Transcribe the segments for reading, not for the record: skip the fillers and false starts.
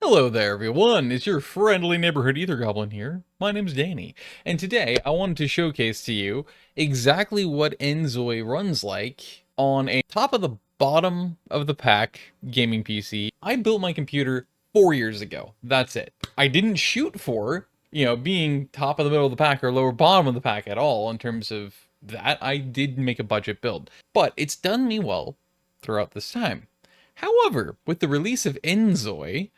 Hello there, everyone. It's your friendly neighborhood Ether Goblin here. My name's Danny, and today I wanted to showcase to you exactly what inZOI runs like on a top of the bottom of the pack gaming PC. I built my computer 4 years ago. That's it. I didn't shoot for, being top of the middle of the pack or lower bottom of the pack at all in terms of that. I did make a budget build, but it's done me well throughout this time. However, with the release of inZOI,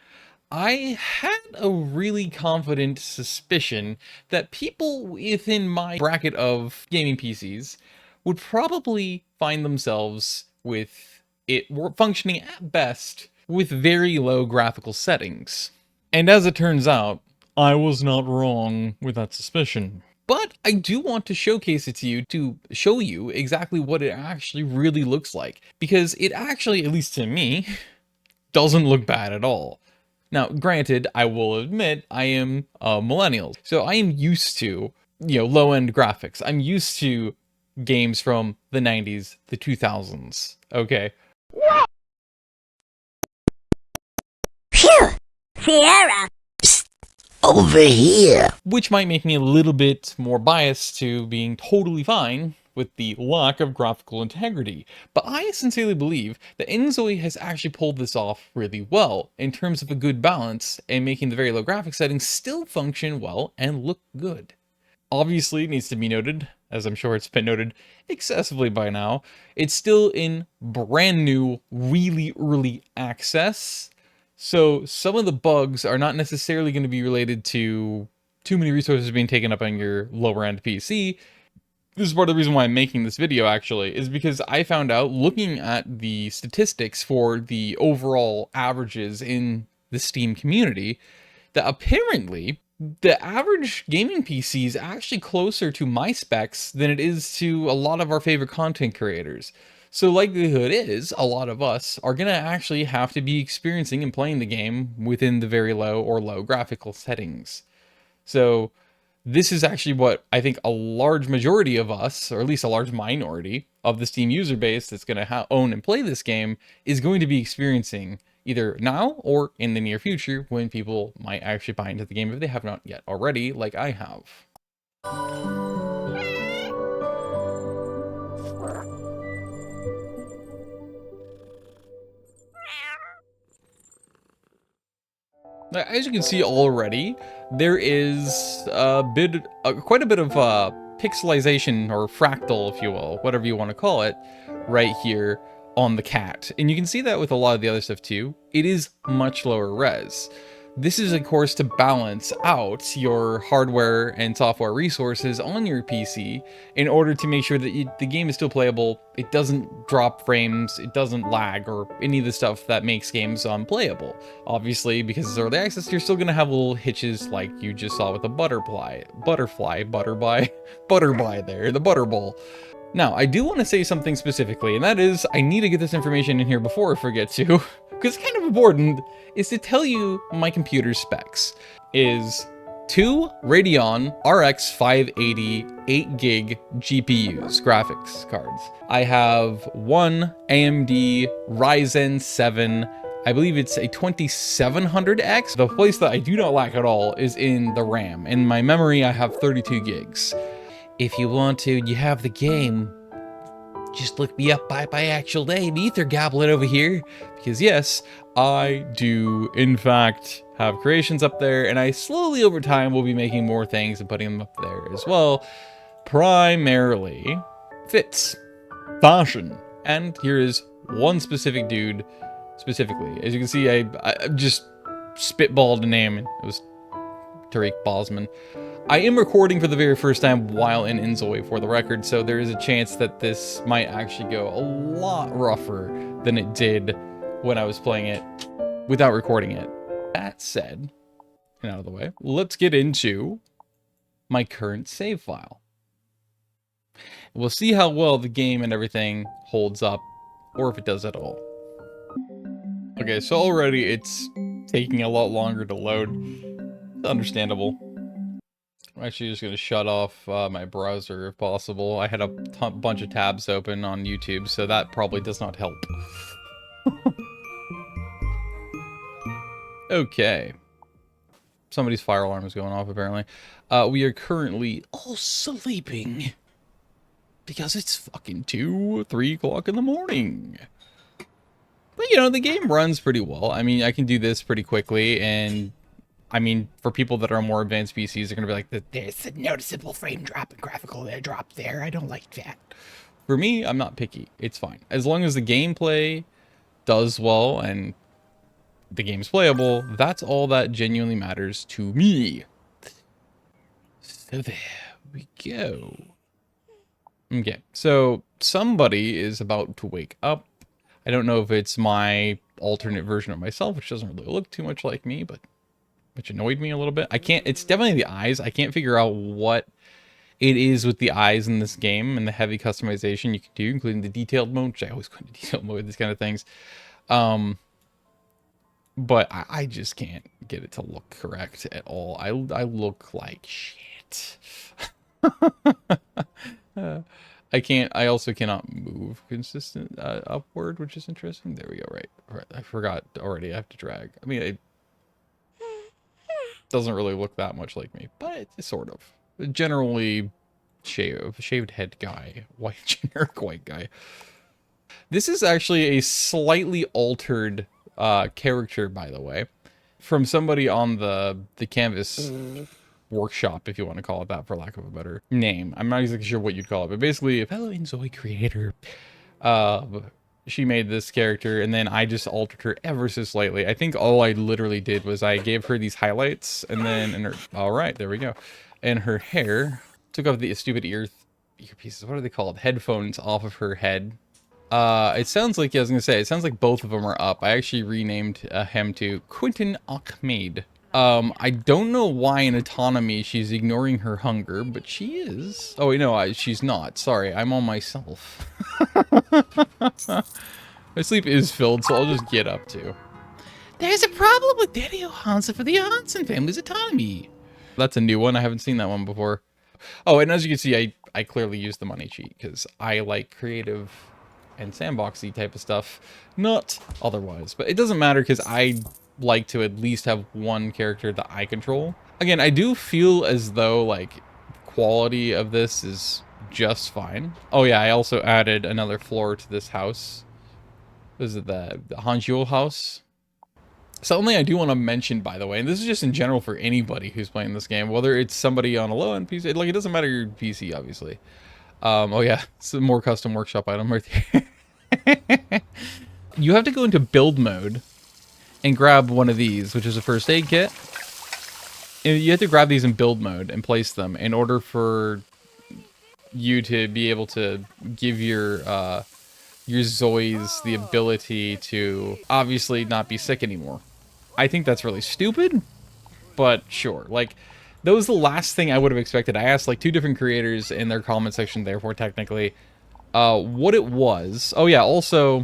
I had a really confident suspicion that people within my bracket of gaming PCs would probably find themselves with it functioning at best with very low graphical settings. And as it turns out, I was not wrong with that suspicion. But I do want to showcase it to you to show you exactly what it actually really looks like. Because it actually, at least to me, doesn't look bad at all. Now, granted, I will admit I am a millennial, so I am used to, low-end graphics. I'm used to games from the 90s, the 2000s, okay? Phew! Sierra! Psst! Over here! Which might make me a little bit more biased to being totally fine with the lack of graphical integrity, but I sincerely believe that inZOI has actually pulled this off really well in terms of a good balance and making the very low graphics settings still function well and look good. Obviously, it needs to be noted, as I'm sure it's been noted excessively by now, it's still in brand new, really early access, so some of the bugs are not necessarily going to be related to too many resources being taken up on your lower end PC. This is part of the reason why I'm making this video, actually, is because I found out, looking at the statistics for the overall averages in the Steam community, that apparently the average gaming PC is actually closer to my specs than it is to a lot of our favorite content creators. So likelihood is, a lot of us are going to actually have to be experiencing and playing the game within the very low or low graphical settings. So this is actually what I think a large majority of us, or at least a large minority of the Steam user base that's going to own and play this game, is going to be experiencing either now or in the near future when people might actually buy into the game if they have not yet already, like I have. Now, as you can see already, there is quite a bit of pixelization, or fractal, if you will, whatever you want to call it, right here on the cat. And you can see that with a lot of the other stuff too. It is much lower res. This is, of course, to balance out your hardware and software resources on your PC in order to make sure that the game is still playable, it doesn't drop frames, it doesn't lag, or any of the stuff that makes games unplayable. Obviously, because it's early access, you're still going to have little hitches like you just saw with the butterfly there, the butterball. Now, I do want to say something specifically, and that is, I need to get this information in here before I forget to, because it's kind of important, is to tell you my computer specs. Is 2 Raedeon RX580 8GB GPUs, graphics cards. I have 1 AMD Ryzen 7, I believe it's a 2700X. The place that I do not lack at all is in the RAM. In my memory, I have 32 gigs. If you want to, you have the game, just look me up by my actual name, Ether Goblin over here. Because yes, I do, in fact, have creations up there, and I slowly over time will be making more things and putting them up there as well. Primarily, fits, fashion, and here is one specific dude, specifically. As you can see, I just spitballed a name, it was Tariq Bosman. I am recording for the very first time while in inZOI, for the record, so there is a chance that this might actually go a lot rougher than it did when I was playing it without recording it. That said, and out of the way, let's get into my current save file. We'll see how well the game and everything holds up, or if it does at all. Okay, so already it's taking a lot longer to load. Understandable. I'm actually just going to shut off my browser if possible. I had a bunch of tabs open on YouTube, so that probably does not help. Okay. Somebody's fire alarm is going off, apparently. We are currently all sleeping. Because it's fucking 2 or 3 o'clock in the morning. But, you know, the game runs pretty well. I mean, I can do this pretty quickly, and... I mean, for people that are on more advanced PCs, they're going to be like, there's a noticeable frame drop and graphical drop there. I don't like that. For me, I'm not picky. It's fine. As long as the gameplay does well and the game's playable, that's all that genuinely matters to me. So there we go. Okay, so somebody is about to wake up. I don't know if it's my alternate version of myself, which doesn't really look too much like me, but which annoyed me a little bit. I can't, it's definitely the eyes. I can't figure out what it is with the eyes in this game and the heavy customization you can do, including the detailed mode, which I always go into detailed mode with these kind of things. But I just can't get it to look correct at all. I look like shit. I also cannot move consistent upward, which is interesting. There we go, right. I forgot already, I have to drag. I mean, it doesn't really look that much like me, but it's sort of. Generally shaved head guy, generic white guy. This is actually a slightly altered character, by the way, from somebody on the Canvas workshop, if you want to call it that, for lack of a better name. I'm not exactly sure what you'd call it, but basically a fellow inZOI creator. She made this character, and then I just altered her ever so slightly. I think all I literally did was I gave her these highlights, and then in her, all right, there we go. And her hair, took off the stupid earpieces, what are they called? Headphones off of her head. It sounds like, yeah, I was gonna say, it sounds like both of them are up. I actually renamed him to Quentin Ahmed. I don't know why in autonomy she's ignoring her hunger, but she is. Oh, wait, no, she's not. Sorry, I'm on myself. My sleep is filled, so I'll just get up too. There's a problem with Daddy Johansen for the Johansen family's autonomy. That's a new one. I haven't seen that one before. Oh, and as you can see, I clearly use the money cheat because I like creative and sandboxy type of stuff, not otherwise. But it doesn't matter because I like to at least have one character that I control. Again, I do feel as though like quality of this is just fine. Oh yeah, I also added another floor to this house. This is the Hanjul house. Something I do want to mention, by the way, and this is just in general for anybody who's playing this game, whether it's somebody on a low-end PC, like it doesn't matter your PC, obviously. Oh yeah, some more custom workshop item right there. You have to go into build mode and grab one of these, which is a first aid kit. And you have to grab these in build mode and place them in order for you to be able to give your Zois the ability to obviously not be sick anymore. I think that's really stupid, but sure. Like, that was the last thing I would have expected. I asked like 2 different creators in their comment section, therefore technically, what it was. Oh yeah, also,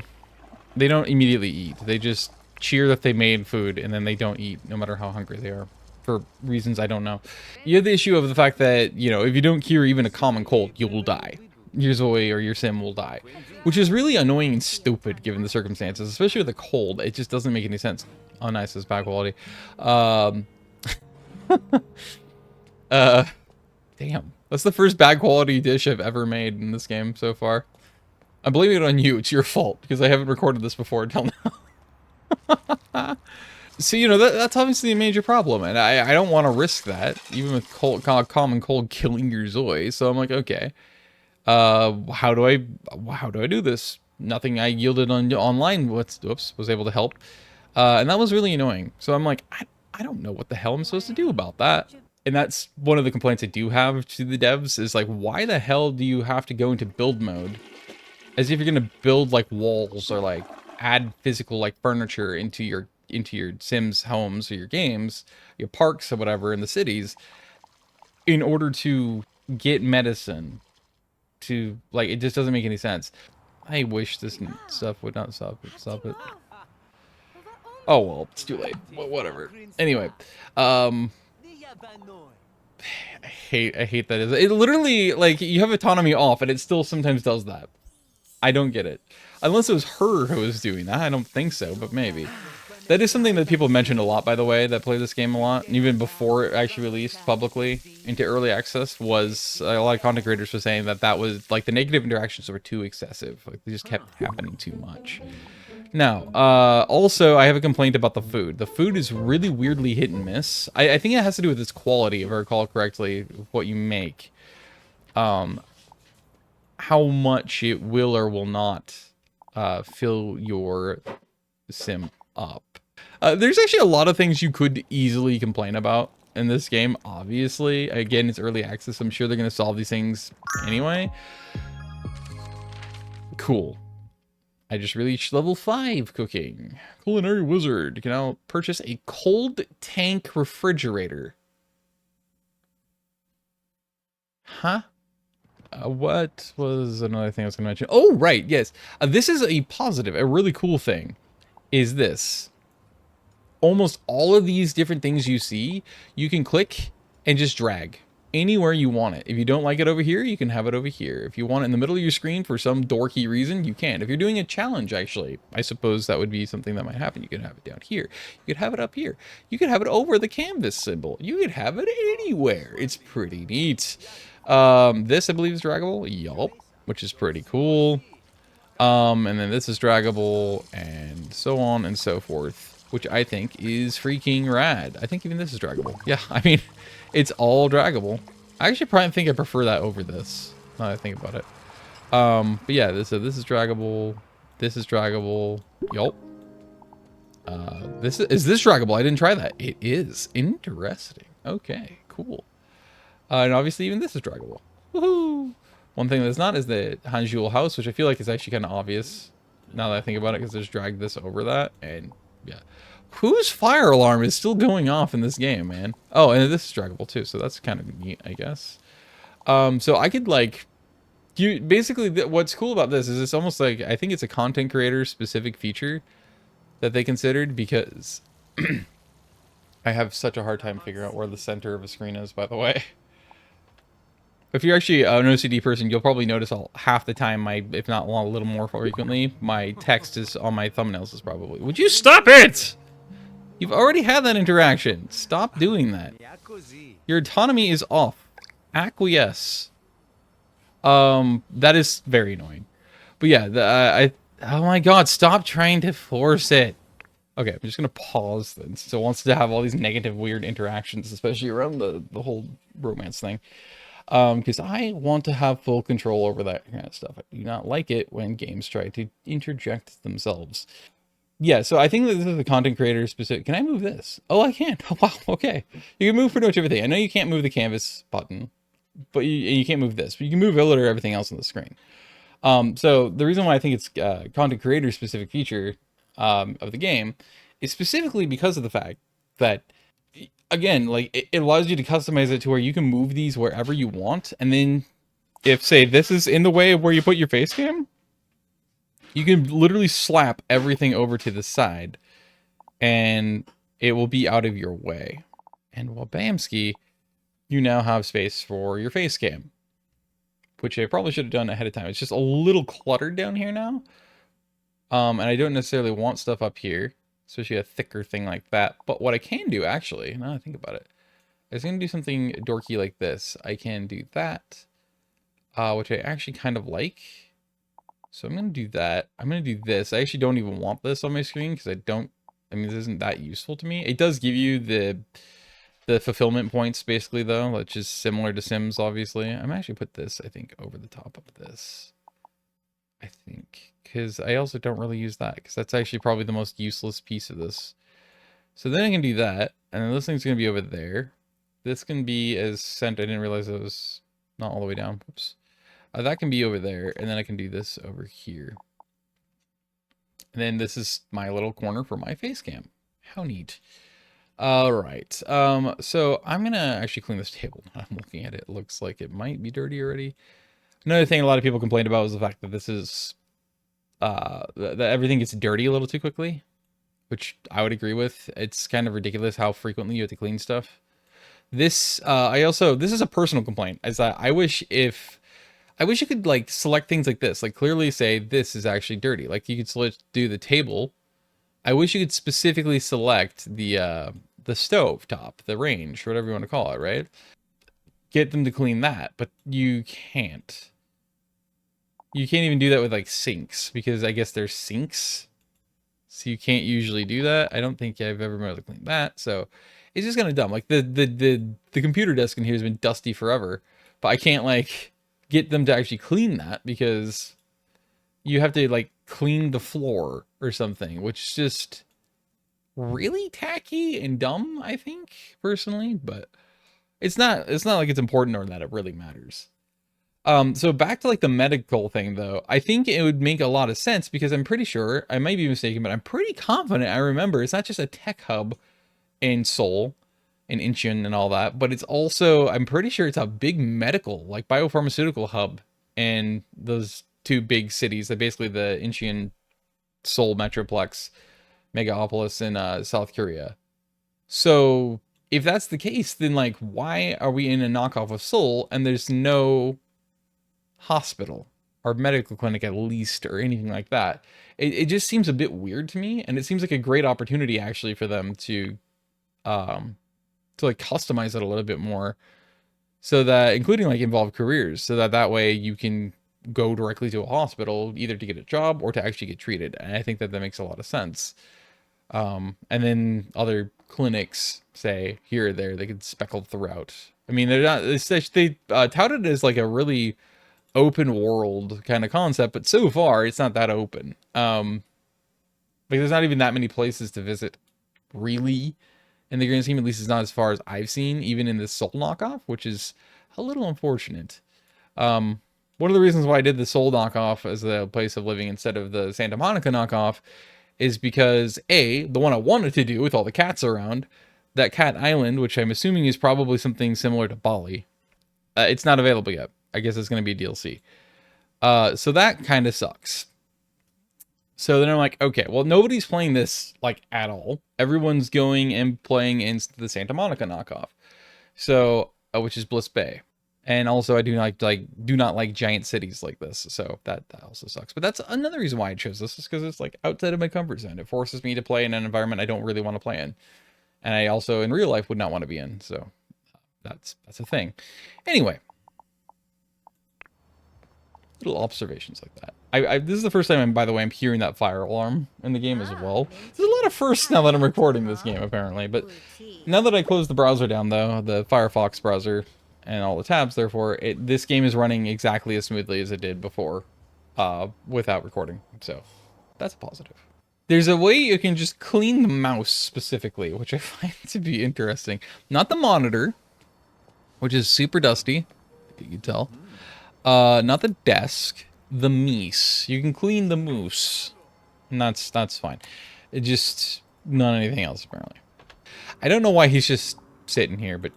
they don't immediately eat. They just cheer that they made food, and then they don't eat, no matter how hungry they are, for reasons I don't know. You have the issue of the fact that, you know, if you don't cure even a common cold, you will die. Your Zoe or your sim will die, which is really annoying and stupid given the circumstances, especially with a cold. It just doesn't make any sense. Oh, nice, it's bad quality. Damn, that's the first bad quality dish I've ever made in this game so far. I'm blaming it on you. It's your fault because I haven't recorded this before until now. So, you know, that's obviously a major problem, and I don't want to risk that, even with common cold killing your Zoe. So I'm like, okay. How do I do this? Nothing I yielded on online was able to help. And that was really annoying. So I'm like, I don't know what the hell I'm supposed to do about that. And that's one of the complaints I do have to the devs is like, why the hell do you have to go into build mode? As if you're going to build like walls or like add physical like furniture into your Sims homes or your games, your parks or whatever in the cities in order to get medicine. To like, it just doesn't make any sense. I wish this stuff would not stop it. Oh well, it's too late. Well, whatever. Anyway, I hate that. It literally, like, you have autonomy off and it still sometimes does that. I don't get it. Unless it was her who was doing that. I don't think so, but maybe. That is something that people mentioned a lot, by the way, that play this game a lot, even before it actually released publicly into early access, was a lot of content creators were saying that that was, like, the negative interactions were too excessive. Like, they just kept happening too much. Now, also, I have a complaint about the food. The food is really weirdly hit and miss. I think it has to do with its quality, if I recall correctly, what you make. How much it will or will not fill your sim up. There's actually a lot of things you could easily complain about in this game, obviously. Again, it's early access. I'm sure they're going to solve these things anyway. Cool. I just reached level 5 cooking. Culinary Wizard can now purchase a cold tank refrigerator. Huh? What was another thing I was going to mention? Oh, right, yes. This is a positive, a really cool thing, is this. Almost all of these different things you see, you can click and just drag anywhere you want it. If you don't like it over here, you can have it over here. If you want it in the middle of your screen for some dorky reason, you can. If you're doing a challenge, actually, I suppose that would be something that might happen. You could have it down here. You could have it up here. You could have it over the canvas symbol. You could have it anywhere. It's pretty neat. This, I believe, is draggable. Yup, which is pretty cool. And then this is draggable, and so on and so forth, which I think is freaking rad. I think even this is draggable. Yeah, I mean, it's all draggable. I actually probably think I prefer that over this, now that I think about it. But yeah, this is draggable. This is draggable. Yup. Is this draggable? I didn't try that. It is. Interesting. Okay, cool. And obviously even this is draggable. Woohoo! One thing that's not is the Hanjul house, which I feel like is actually kind of obvious now that I think about it, because I just dragged this over that, and yeah. Whose fire alarm is still going off in this game, man? Oh, and this is draggable too, so that's kind of neat, I guess. So I could, like, basically what's cool about this is it's almost like, I think it's a content creator specific feature that they considered, because I have such a hard time figuring out where the center of a screen is, by the way. If you're actually an OCD person, you'll probably notice half the time, if not a little more frequently, my text is on my thumbnails is probably, would you stop it? You've already had that interaction. Stop doing that. Your autonomy is off. Acquiesce. That is very annoying. But yeah, oh my god, stop trying to force it. Okay, I'm just gonna pause then, so it wants to have all these negative, weird interactions, especially around the whole romance thing. Because I want to have full control over that kind of stuff. I do not like it when games try to interject themselves. Yeah, so I think that this is the content creator specific. Can I move this? Oh, I can. Oh, wow, okay. You can move pretty much everything. I know you can't move the canvas button, but you can't move this. But you can move literally everything else on the screen. So the reason why I think it's content creator specific feature of the game is specifically because of the fact that, again, like, it allows you to customize it to where you can move these wherever you want, and then if, say, this is in the way of where you put your face cam, you can literally slap everything over to the side, and it will be out of your way. And wabamski, you now have space for your face cam, which I probably should have done ahead of time. It's just a little cluttered down here now, and I don't necessarily want stuff up here, especially a thicker thing like that. But what I can do, actually, now I think about it, I was going to do something dorky like this. I can do that, which I actually kind of like. So I'm going to do that. I'm going to do this. I actually don't even want this on my screen because I mean, this isn't that useful to me. It does give you the fulfillment points, basically, though, which is similar to Sims, obviously. I'm actually put this, I think, over the top of this. I think, because I also don't really use that, because that's actually probably the most useless piece of this. So then I can do that, and then this thing's going to be over there. This can be as sent. I didn't realize it was not all the way down. Oops. That can be over there, and then I can do this over here. And then this is my little corner for my face cam. How neat. All right. So I'm going to actually clean this table. I'm looking at it. It looks like it might be dirty already. Another thing a lot of people complained about was the fact that this is, that everything gets dirty a little too quickly, which I would agree with. It's kind of ridiculous how frequently you have to clean stuff. This, this is a personal complaint, is that I wish you could, like, select things like this, like clearly say this is actually dirty. Like, you could do the table, I wish you could specifically select the stove top, the range, whatever you want to call it, right? Get them to clean that, but you can't. You can't even do that with like sinks, because I guess they're sinks. So you can't usually do that. I don't think I've ever been able to clean that. So it's just kind of dumb. Like the computer desk in here has been dusty forever, but I can't like get them to actually clean that because you have to like clean the floor or something, which is just really tacky and dumb, I think, personally, but it's not like it's important or that it really matters. So back to like the medical thing though, I think it would make a lot of sense because I'm pretty sure, I might be mistaken, but I'm pretty confident I remember it's not just a tech hub in Seoul and Incheon and all that, but it's also, I'm pretty sure it's a big medical, like biopharmaceutical hub in those two big cities, that basically the Incheon Seoul Metroplex megapolis in South Korea. So if that's the case, then like, why are we in a knockoff of Seoul and there's no hospital or medical clinic at least or anything like that? It just seems a bit weird to me, and it seems like a great opportunity actually for them to like customize it a little bit more, so that, including like involved careers, so that way you can go directly to a hospital either to get a job or to actually get treated. And I think that makes a lot of sense. And then other clinics, say here or there, they could speckle throughout. I mean, they're not, they touted it as like a really open world kind of concept, but so far it's not that open. Like there's not even that many places to visit, really. In the grand scheme, at least it's not as far as I've seen, even in the Seoul knockoff, which is a little unfortunate. One of the reasons why I did the Seoul knockoff as a place of living instead of the Santa Monica knockoff is because the one I wanted to do with all the cats around, that cat island, which I'm assuming is probably something similar to Bali, it's not available yet. I guess it's going to be a DLC. So that kind of sucks. So then I'm like, okay, well, nobody's playing this like at all. Everyone's going and playing in the Santa Monica knockoff. So, which is Bliss Bay. And also I do not like giant cities like this. So that also sucks. But that's another reason why I chose this, is because it's like outside of my comfort zone. It forces me to play in an environment I don't really want to play in. And I also in real life would not want to be in. So that's a thing. Anyway, little observations like that. This is the first time, by the way, I'm hearing that fire alarm in the game as well. There's a lot of firsts now that I'm recording this game, apparently. But now that I closed the browser down, though, the Firefox browser and all the tabs, therefore, this game is running exactly as smoothly as it did before, without recording. So that's a positive. There's a way you can just clean the mouse specifically, which I find to be interesting. Not the monitor, which is super dusty, you can tell. Not the desk, the meese. You can clean the moose, and that's fine. It just, not anything else, apparently. I don't know why he's just sitting here, but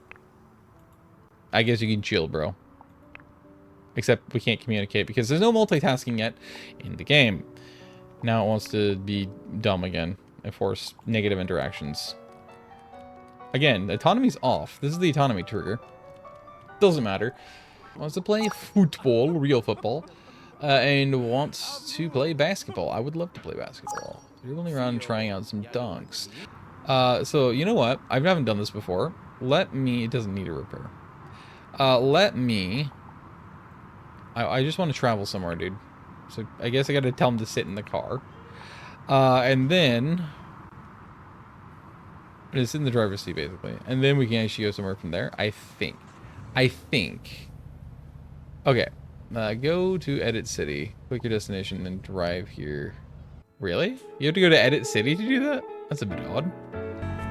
I guess you can chill, bro. Except we can't communicate because there's no multitasking yet in the game. Now it wants to be dumb again and force negative interactions. Again, the autonomy's off. This is the autonomy trigger. Doesn't matter. Wants to play football, real football, and wants to play basketball. I would love to play basketball. You're only around trying out some dunks. So you know what? I haven't done this before. It doesn't need a repair. I just want to travel somewhere, dude. So I guess I got to tell him to sit in the car. And then it's in the driver's seat, basically. And then we can actually go somewhere from there, I think. Okay, go to Edit City, click your destination, and drive here. Really? You have to go to Edit City to do that? That's a bit odd.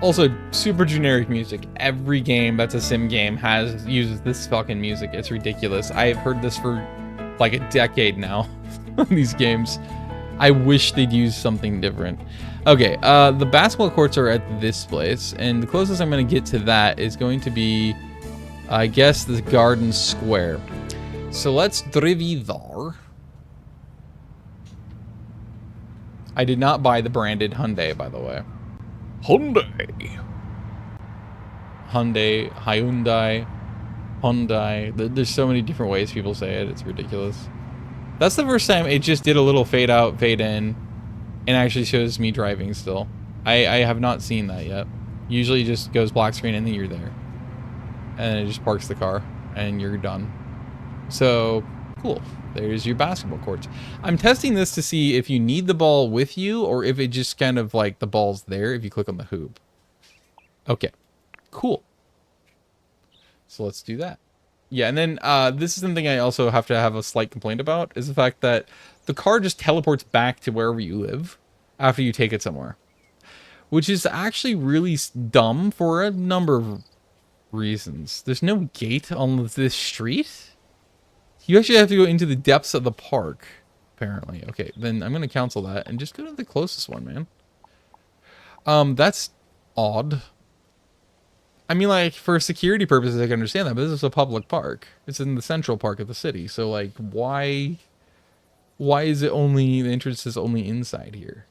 Also, super generic music. Every game that's a sim game uses this fucking music. It's ridiculous. I've heard this for like a decade now. These games. I wish they'd use something different. Okay, the basketball courts are at this place, and the closest I'm going to get to that is going to be, I guess, the Garden Square. So let's drive there. I did not buy the branded Hyundai, by the way. Hyundai. There's so many different ways people say it. It's ridiculous. That's the first time it just did a little fade out, fade in. and actually shows me driving still. I have not seen that yet. Usually it just goes black screen and then you're there. And then it just parks the car and you're done. So, cool. There's your basketball courts. I'm testing this to see if you need the ball with you or if it just kind of like the ball's there if you click on the hoop. Okay, cool. So let's do that. Yeah, and then this is something I also have to have a slight complaint about, is the fact that the car just teleports back to wherever you live after you take it somewhere. Which is actually really dumb for a number of reasons. There's no gate on this street. You actually have to go into the depths of the park, apparently. Okay, then I'm going to cancel that and just go to the closest one, man. That's odd. I mean, like, for security purposes, I can understand that, but this is a public park. It's in the central park of the city, so, like, why is it only, the entrance is only inside here?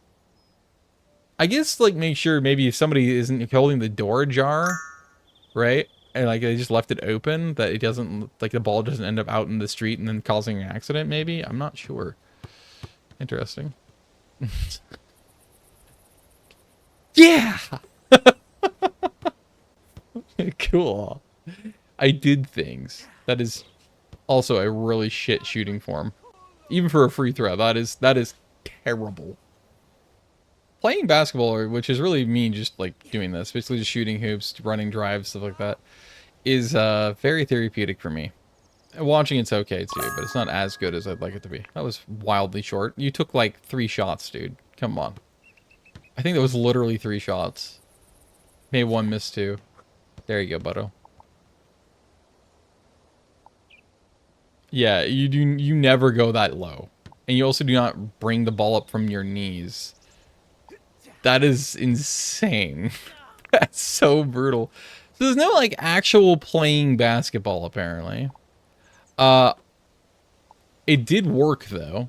I guess, like, make sure maybe if somebody isn't holding the door ajar, right? And, like, they just left it open, that it doesn't, like, the ball doesn't end up out in the street and then causing an accident, maybe? I'm not sure. Interesting. Yeah! Cool. I did things. That is also a really shit shooting form. Even for a free throw, that is terrible. Playing basketball, which is really me just like doing this, basically just shooting hoops, running drives, stuff like that, is very therapeutic for me. Watching it's okay too, but it's not as good as I'd like it to be. That was wildly short. You took like 3 shots, dude. Come on. I think that was literally 3 shots. Maybe 1 missed 2. There you go, butto. Yeah, you never go that low. And you also do not bring the ball up from your knees. That is insane. That's so brutal. So there's no like actual playing basketball apparently. It did work though.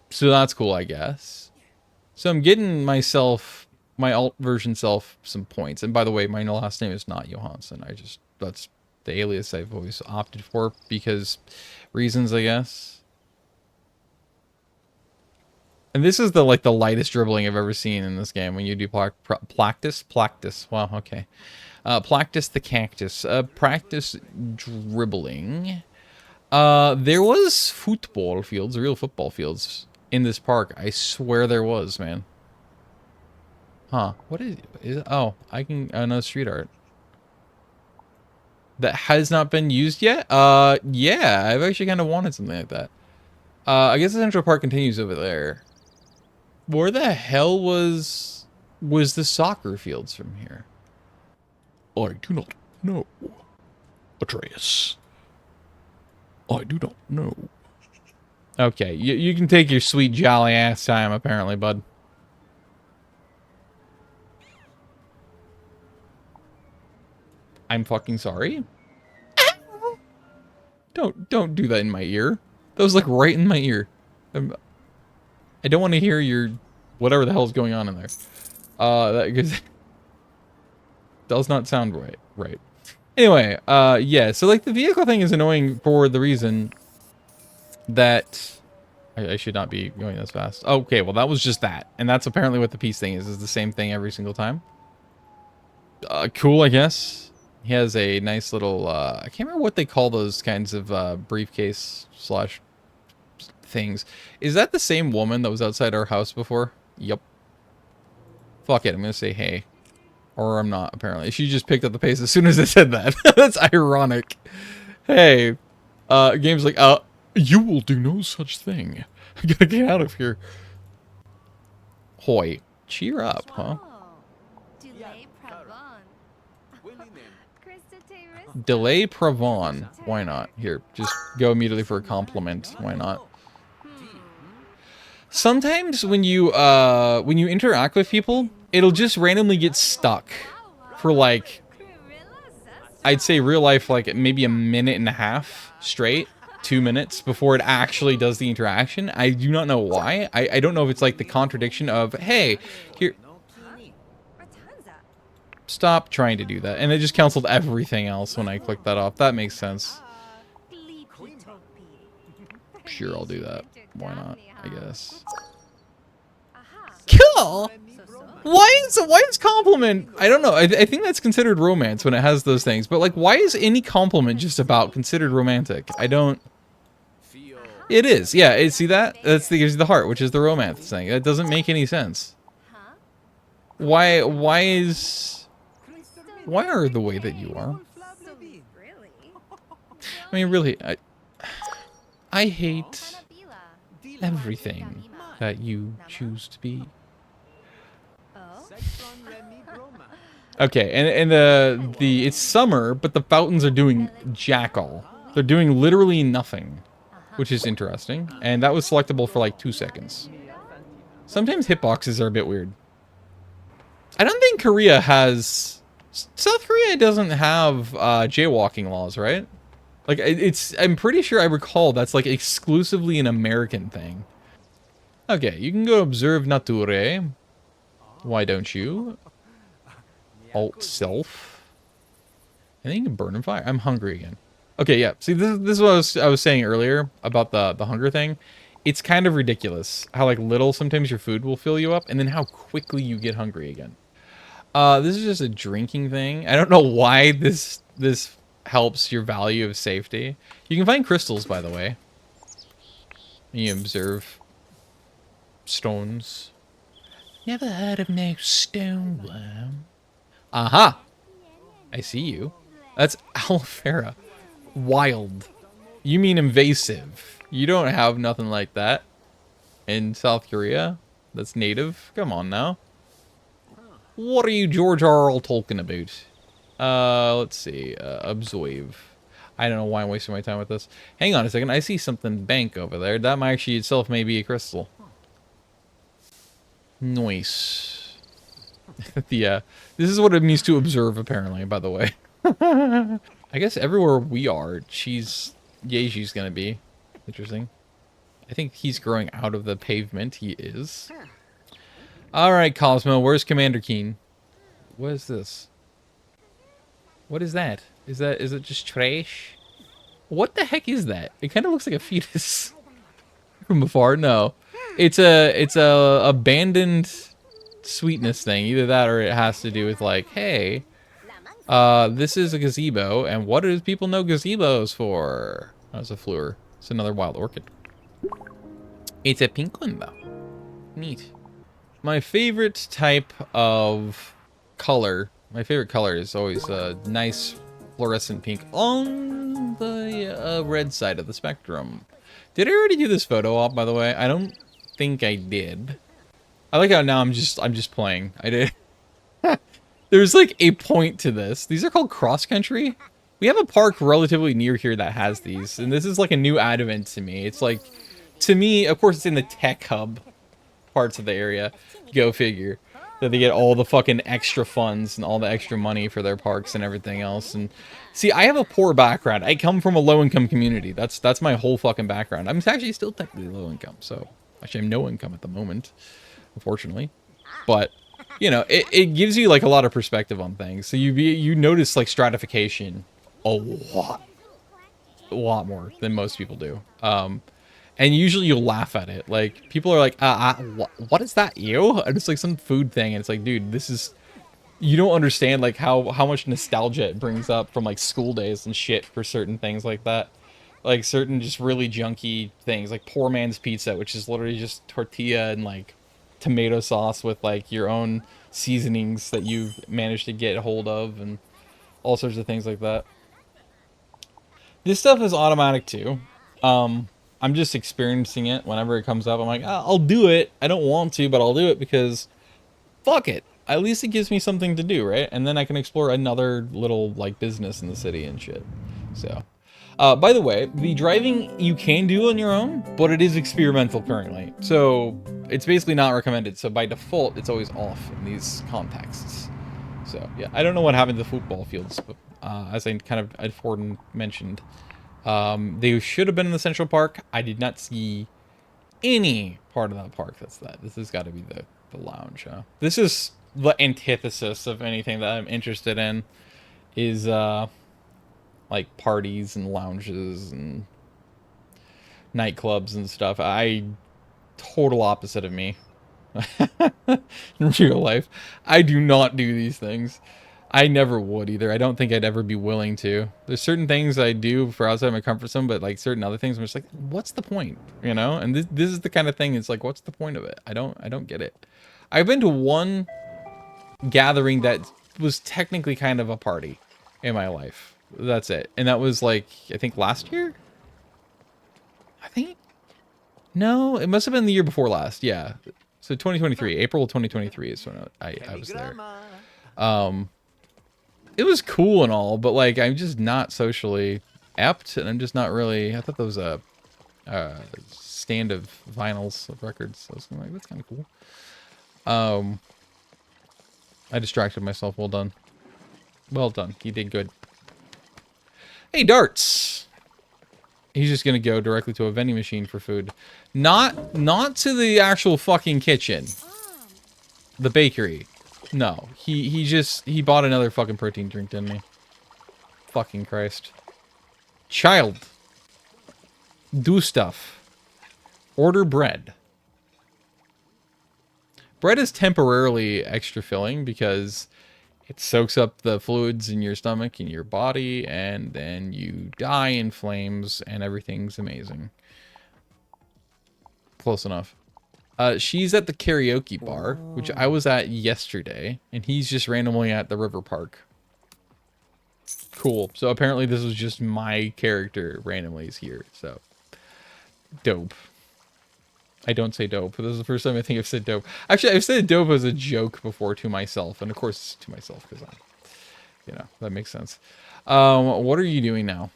So that's cool, I guess. So I'm getting myself, my alt version self, some points. And by the way, my last name is not Johansson. That's the alias I've always opted for because reasons, I guess. And this is the like the lightest dribbling I've ever seen in this game when you do practice. Wow, okay. Practice the cactus. Practice dribbling. There was football fields, real football fields in this park. I swear there was, man. Huh? What is it? Oh, I can another street art that has not been used yet. Yeah, I've actually kind of wanted something like that. I guess the Central Park continues over there. Where the hell was the soccer fields from here? I do not know, Atreus. I do not know. Okay, you can take your sweet jolly ass time, apparently, bud. I'm fucking sorry. Don't do that in my ear. That was like right in my ear. I don't want to hear your whatever the hell's going on in there. That does not sound right. Anyway, yeah, so like the vehicle thing is annoying for the reason that I should not be going this fast. Okay, well that was just that. And that's apparently what the peace thing is the same thing every single time. Cool, I guess. He has a nice little, I can't remember what they call those kinds of briefcase slash things. Is that the same woman that was outside our house before? Yep. Fuck it, I'm gonna say hey. Or I'm not, apparently. She just picked up the pace as soon as I said that. That's ironic. Hey. Game's like, you will do no such thing. I gotta get out of here. Hoy. Cheer up, huh? Delay Pravon. Why not? Here, just go immediately for a compliment. Why not? Sometimes when you interact with people, it'll just randomly get stuck for like, I'd say real life, like maybe a minute and a half straight, 2 minutes before it actually does the interaction. I do not know why. I don't know if it's like the contradiction of, hey, here, stop trying to do that. And it just canceled everything else when I clicked that off. That makes sense. Sure, I'll do that. Why not, I guess. Cool. Why is compliment? I don't know. I think that's considered romance when it has those things. But like, why is any compliment just about considered romantic? I don't. It is. Yeah. See that? That's the heart, which is the romance thing. That doesn't make any sense. Why are the way that you are? I mean, really, I hate everything that you choose to be. Okay, and the it's summer, but the fountains are doing jack all. They're doing literally nothing, which is interesting. And that was selectable for like 2 seconds. Sometimes hitboxes are a bit weird. I don't think Korea has... South Korea doesn't have jaywalking laws, right? Like, I'm pretty sure I recall that's like exclusively an American thing. Okay, you can go observe nature. Why don't you? Alt self. And then you can burn and fire. I'm hungry again. Okay, yeah. See, this is what I was saying earlier about the hunger thing. It's kind of ridiculous how like little sometimes your food will fill you up, and then how quickly you get hungry again. This is just a drinking thing. I don't know why this helps your value of safety. You can find crystals, by the way. You observe stones. Never heard of no stone worm. Aha! I see you. That's aloe vera. Wild. You mean invasive. You don't have nothing like that in South Korea that's native. Come on now. What are you George R.R. Tolkien about? Let's see. Absorb. I don't know why I'm wasting my time with this. Hang on a second. I see something bank over there. That might actually itself may be a crystal. Nice. Yeah. This is what it means to observe, apparently, by the way. I guess everywhere we are, Yeji's gonna be. Interesting. I think he's growing out of the pavement. He is. Alright, Cosmo, where's Commander Keen? What is this? What is that? Is it just trash? What the heck is that? It kind of looks like a fetus. From afar, no. It's a abandoned sweetness thing. Either that or it has to do with like, hey, this is a gazebo, and what do people know gazebos for? That's a fleur. It's another wild orchid. It's a pink one though. Neat. My favorite type of color, my favorite color is always a nice fluorescent pink on the red side of the spectrum. Did I already do this photo op, by the way? I don't think I did. I like how now I'm just playing. I did. There's like a point to this. These are called cross country. We have a park relatively near here that has these, and this is like a new advent to me. It's like, to me, of course, it's in the tech hub parts of the area. Go figure. That they get all the fucking extra funds and all the extra money for their parks and everything else. And see, I have a poor background. I come from a low-income community. That's my whole fucking background. I'm actually still technically low-income, so actually I'm no income at the moment, unfortunately. But you know, it gives you like a lot of perspective on things. So you notice like stratification a lot more than most people do. And usually you'll laugh at it. Like, people are like, what is that, you? And it's like some food thing, and it's like, dude, this is... You don't understand, like, how much nostalgia it brings up from, like, school days and shit for certain things like that. Like, certain just really junky things, like poor man's pizza, which is literally just tortilla and, like, tomato sauce with, like, your own seasonings that you've managed to get a hold of, and all sorts of things like that. This stuff is automatic, too. I'm just experiencing it whenever it comes up. I'm like, I'll do it. I don't want to, but I'll do it because fuck it. At least it gives me something to do, right? And then I can explore another little, like, business in the city and shit. So, by the way, the driving you can do on your own, but it is experimental currently. So, it's basically not recommended. So, by default, it's always off in these contexts. So, yeah. I don't know what happened to the football fields, but as I kind of had mentioned, they should have been in the Central Park. I did not see any part of that park that's that. This has got to be the lounge, huh? This is the antithesis of anything that I'm interested in, is, like, parties and lounges and nightclubs and stuff. Total opposite of me. In real life. I do not do these things. I never would either. I don't think I'd ever be willing to. There's certain things I do for outside my comfort zone, but like certain other things I'm just like, what's the point? You know? And this is the kind of thing, it's like, what's the point of it? I don't get it. I've been to one gathering that was technically kind of a party in my life. That's it. And that was like, I think last year? I think? No, it must have been the year before last. Yeah. So 2023, April 2023 is when I was there. It was cool and all, but like, I'm just not socially apt, and I'm just not really, I thought that was a stand of vinyls of records. So I was like, that's kind of cool. I distracted myself. Well done. Well done. You did good. Hey, Darts. He's just gonna go directly to a vending machine for food. Not to the actual fucking kitchen. The bakery. No. He bought another fucking protein drink, didn't he? Fucking Christ. Child. Do stuff. Order bread. Bread is temporarily extra filling because it soaks up the fluids in your stomach and your body, and then you die in flames, and everything's amazing. Close enough. She's at the karaoke bar, which I was at yesterday, and he's just randomly at the river park. Cool. So apparently this was just my character randomly is here, so. Dope. I don't say dope. This is the first time I think I've said dope. Actually, I've said dope as a joke before to myself, and of course to myself because I'm, you know, that makes sense. What are you doing now?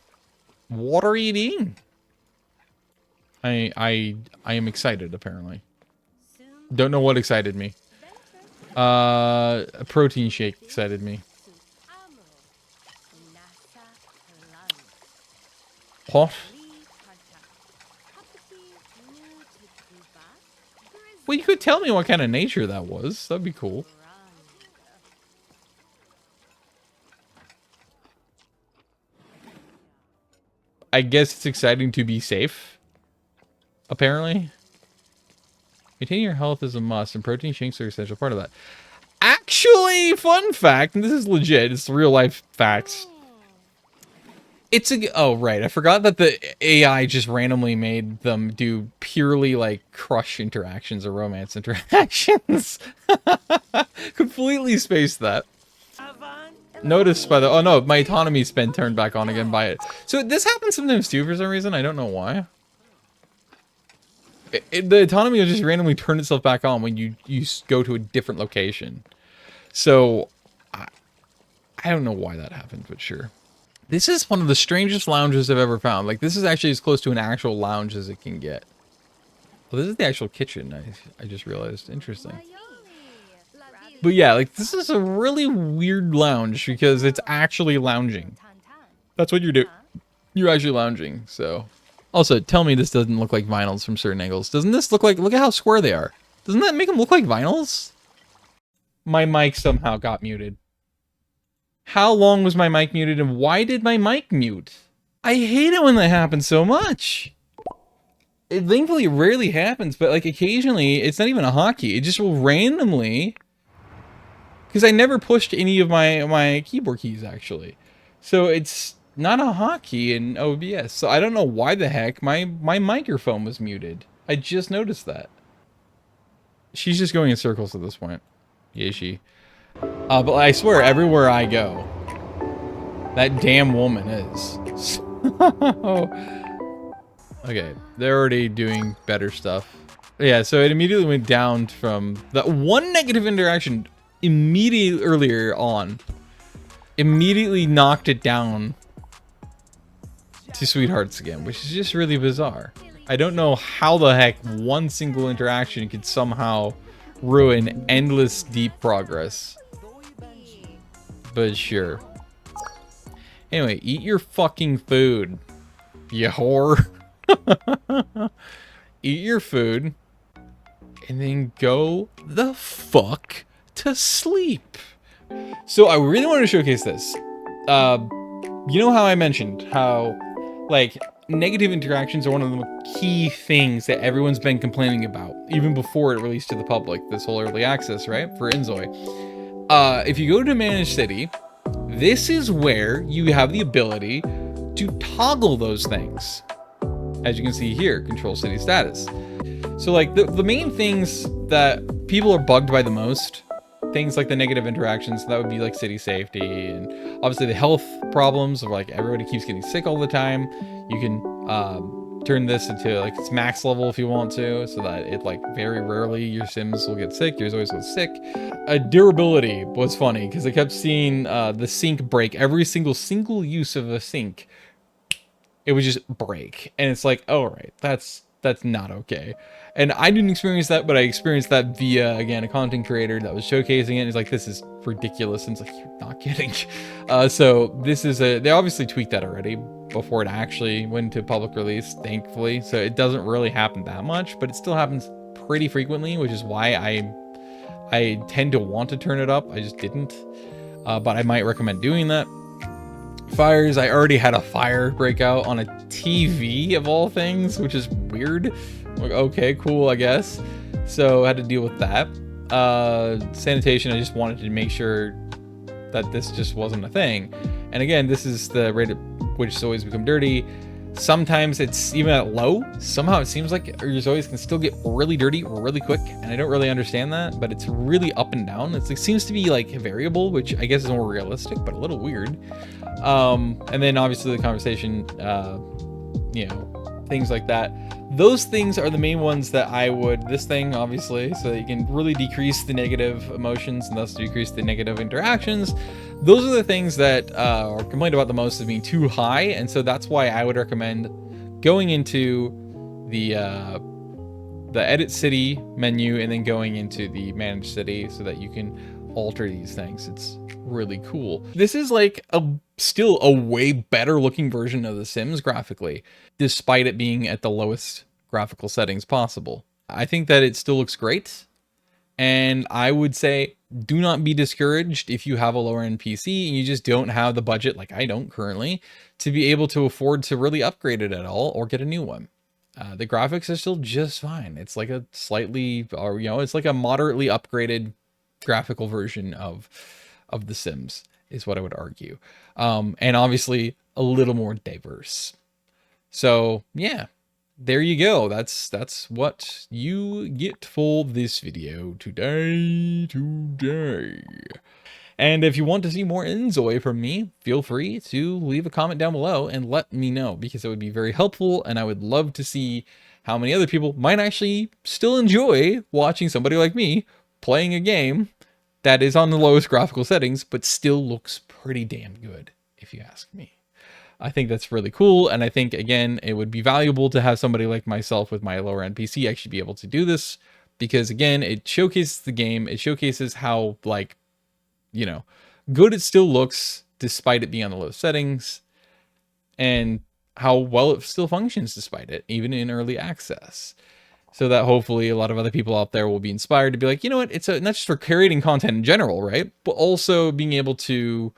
What are you eating? I am excited apparently. Don't know what excited me. A protein shake excited me. What? Well, you could tell me what kind of nature that was. That'd be cool. I guess it's exciting to be safe. Apparently. Maintaining your health is a must, and protein shakes are an essential part of that. Actually, fun fact, and this is legit, it's real life facts. It's a, oh right, I forgot that the AI just randomly made them do purely like crush interactions or romance interactions. Completely spaced that. Notice by the, oh no, my autonomy's been turned back on again by it. So this happens sometimes too for some reason, I don't know why. The autonomy will just randomly turn itself back on when you go to a different location. So, I don't know why that happened, but sure. This is one of the strangest lounges I've ever found. Like, this is actually as close to an actual lounge as it can get. Well, this is the actual kitchen, I just realized. Interesting. But yeah, like, this is a really weird lounge because it's actually lounging. That's what you're doing. You're actually lounging, so... Also, tell me this doesn't look like vinyls from certain angles. Doesn't this look like... Look at how square they are. Doesn't that make them look like vinyls? My mic somehow got muted. How long was my mic muted, and why did my mic mute? I hate it when that happens so much. It thankfully rarely happens, but like occasionally, it's not even a hotkey. It just will randomly... Because I never pushed any of my keyboard keys, actually. So it's... not a hotkey in OBS, so I don't know why the heck my microphone was muted. I just noticed that. She's just going in circles at this point. Yeah, she. But I swear, everywhere I go, that damn woman is. Okay, they're already doing better stuff. Yeah, so it immediately went down from that one negative interaction immediately earlier on. Immediately knocked it down to sweethearts again, which is just really bizarre. I don't know how the heck one single interaction could somehow ruin endless deep progress. But sure. Anyway, eat your fucking food, you whore. Eat your food, and then go the fuck to sleep. So I really want to showcase this. You know how I mentioned how, like, negative interactions are one of the key things that everyone's been complaining about, even before it released to the public, this whole early access, right, for inZOI. If you go to Manage City, this is where you have the ability to toggle those things. As you can see here, control city status. So like the main things that people are bugged by the most, things like the negative interactions, that would be like city safety, and obviously the health problems of like everybody keeps getting sick all the time. You can turn this into like its max level if you want to, so that it like very rarely your Sims will get sick. Yours always gets sick. Durability was funny because I kept seeing the sink break. Every single use of a sink, it would just break, and it's like, oh right, that's not okay. And I didn't experience that, but I experienced that via, again, a content creator that was showcasing it. And he's like, this is ridiculous. And it's like, you're not kidding. So this is they obviously tweaked that already before it actually went to public release, thankfully. So it doesn't really happen that much, but it still happens pretty frequently, which is why I tend to want to turn it up. I just didn't, but I might recommend doing that. Fires, I already had a fire breakout on a TV of all things, which is weird. Like, okay, cool, I guess. So I had to deal with that. Sanitation, I just wanted to make sure that this just wasn't a thing. And again, this is the rate at which ZOIs become dirty. Sometimes it's even at low. Somehow it seems like your ZOIs can still get really dirty really quick, and I don't really understand that, but it's really up and down. It seems to be like variable, which I guess is more realistic, but a little weird. And then obviously the conversation, you know, things like that. Those things are the main ones that I would, this thing obviously, so that you can really decrease the negative emotions and thus decrease the negative interactions. Those are the things that are complained about the most as being too high, and so that's why I would recommend going into the edit city menu and then going into the manage city so that you can alter these things. It's really cool. This is like still a way better looking version of The Sims graphically, despite it being at the lowest graphical settings possible. I think that it still looks great, and I would say do not be discouraged if you have a lower end PC and you just don't have the budget, like I don't currently, to be able to afford to really upgrade it at all or get a new one. The graphics are still just fine. It's like a slightly, or you know, it's like a moderately upgraded graphical version of The Sims is what I would argue. And obviously a little more diverse. So yeah, there you go. That's what you get for this video today. And if you want to see more inZOI from me, feel free to leave a comment down below and let me know, because it would be very helpful, and I would love to see how many other people might actually still enjoy watching somebody like me playing a game that is on the lowest graphical settings, but still looks pretty damn good, if you ask me. I think that's really cool, and I think, again, it would be valuable to have somebody like myself with my lower end PC actually be able to do this, because, again, it showcases the game, it showcases how, like, you know, good it still looks despite it being on the low settings, and how well it still functions despite it, even in early access. So that hopefully a lot of other people out there will be inspired to be like, you know what, it's not just for creating content in general, right? But also being able to,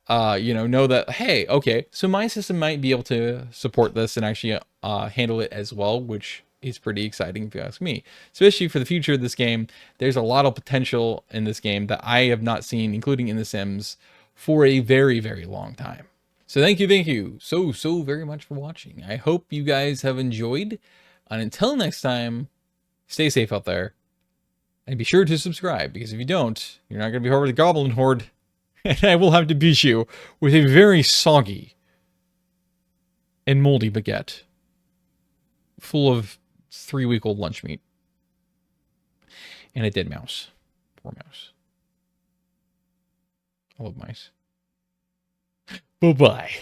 you know that, hey, okay, so my system might be able to support this and actually handle it as well, which is pretty exciting if you ask me. Especially for the future of this game, there's a lot of potential in this game that I have not seen, including in The Sims, for a very, very long time. So thank you so very much for watching. I hope you guys have enjoyed. And until next time, stay safe out there. And be sure to subscribe, because if you don't, you're not going to be hard with the Goblin Horde. And I will have to beat you with a very soggy and moldy baguette full of 3-week-old lunch meat and a dead mouse. Poor mouse. I love mice. Bye-bye.